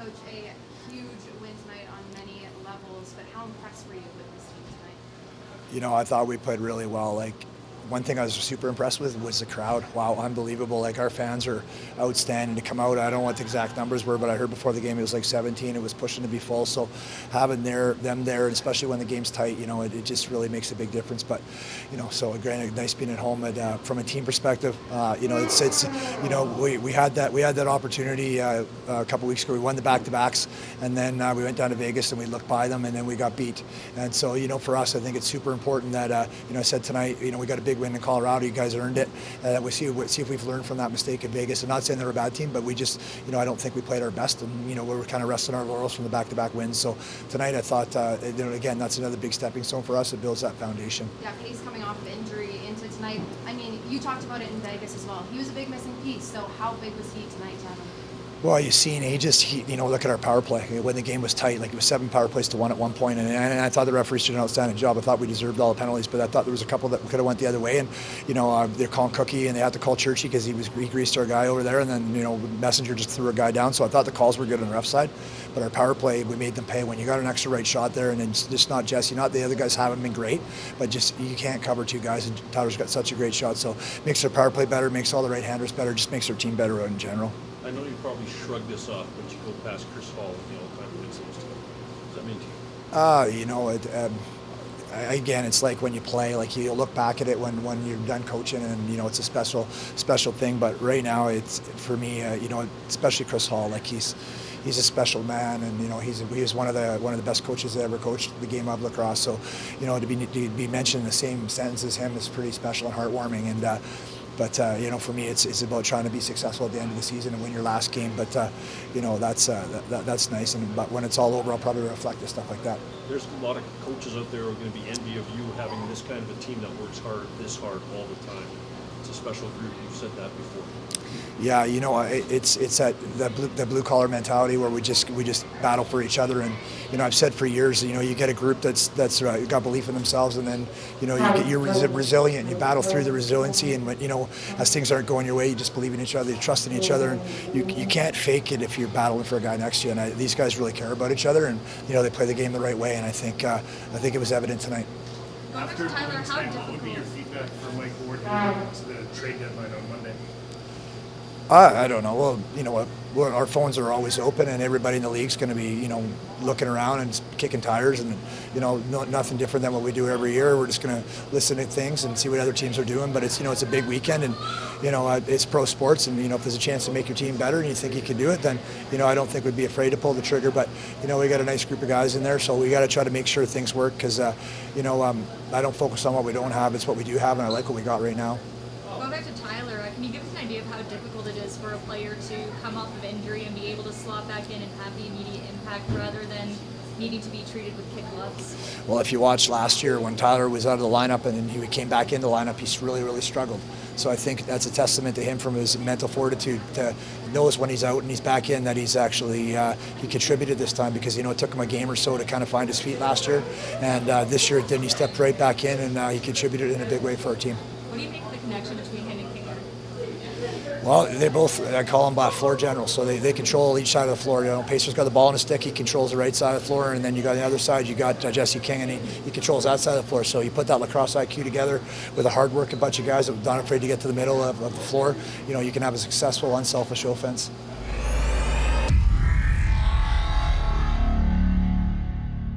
Coach, a huge win tonight on many levels, but how impressed were you with this team tonight? I thought we played really well. One thing I was super impressed with was the crowd. Wow, unbelievable. Our fans are outstanding to come out. I don't know what the exact numbers were, but I heard before the game it was like 17. It was pushing to be full. So having them there, especially when the game's tight, it just really makes a big difference. But, so granted, nice being at home. From a team perspective, we had that opportunity a couple weeks ago. We won the back-to-backs, and then we went down to Vegas and we looked by them, and then we got beat. And so, for us, I think it's super important that, I said tonight, we got a big win in Colorado. You guys earned it. We see if we've learned from that mistake in Vegas. I'm not saying they're a bad team, but we just, I don't think we played our best, and we were kind of resting our laurels from the back-to-back wins. So tonight, I thought, again, that's another big stepping stone for us. It builds that foundation. Yeah, Case coming off of injury into tonight. I mean, you talked about it in Vegas as well. He was a big missing piece. So how big was he tonight, Tom? Well, you've seen look at our power play. When the game was tight, it was 7 power plays to 1 at one point, and I thought the referees did an outstanding job. I thought we deserved all the penalties, but I thought there was a couple that could have went the other way. And they're calling Cookie, and they had to call Churchy because he greased our guy over there, and then Messenger just threw a guy down. So I thought the calls were good on the ref side, but our power play, we made them pay. When you got an extra right shot there, and then just not Jesse, not the other guys haven't been great, but just you can't cover 2 guys, and Tyler's got such a great shot. So makes our power play better, makes all the right-handers better, just makes our team better in general. I know you probably shrug this off, but you go past Chris Hall and the all-time wins those two. What does that mean to you? Again, it's like when you play, you look back at it when you're done coaching, and it's a special thing. But right now, it's for me, especially Chris Hall, he's a special man, and he was one of the best coaches that ever coached the game of lacrosse. So to be mentioned in the same sentence as him is pretty special and heartwarming. And but for me, it's about trying to be successful at the end of the season and win your last game. But that's nice. But when it's all over, I'll probably reflect on stuff like that. There's a lot of coaches out there who are going to be envy of you having this kind of a team that works this hard all the time. It's a special group. You've said that before. Yeah, it's the blue collar mentality where we just battle for each other, and I've said for years, you get a group that's got belief in themselves, and then you're resilient. You battle through the resiliency, and when as things aren't going your way, you just believe in each other, you trust in each other, and you can't fake it if you're battling for a guy next to you. And these guys really care about each other, and they play the game the right way, and I think it was evident tonight. After Tyler, what would be your feedback for Mike Ward to the trade deadline on Monday? I don't know. Well, our phones are always open, and everybody in the league's going to be, looking around and kicking tires, and nothing different than what we do every year. We're just going to listen to things and see what other teams are doing. But it's it's a big weekend, and it's pro sports, and if there's a chance to make your team better and you think you can do it, then I don't think we'd be afraid to pull the trigger. But we got a nice group of guys in there, so we got to try to make sure things work because I don't focus on what we don't have. It's what we do have, and I like what we got right now. Going back to Tyler, can you give us an idea of how difficult it is for a player to come off of injury and be able to slot back in and have the immediate impact rather than needing to be treated with kid gloves? Well, if you watched last year when Tyler was out of the lineup and then he came back into the lineup, he's really struggled. So I think that's a testament to him from his mental fortitude to knows when he's out and he's back in that he's actually he contributed this time because it took him a game or so to kind of find his feet last year, and this year then he stepped right back in and he contributed in a big way for our team. What do you think of the connection between him and Kinger? Well, they both, I call them floor generals, so they control each side of the floor. Pacer's got the ball on his stick, he controls the right side of the floor, and then you got the other side, you got Jesse King, and he controls that side of the floor. So you put that lacrosse IQ together with a hard-working bunch of guys that are not afraid to get to the middle of the floor, you can have a successful, unselfish offense.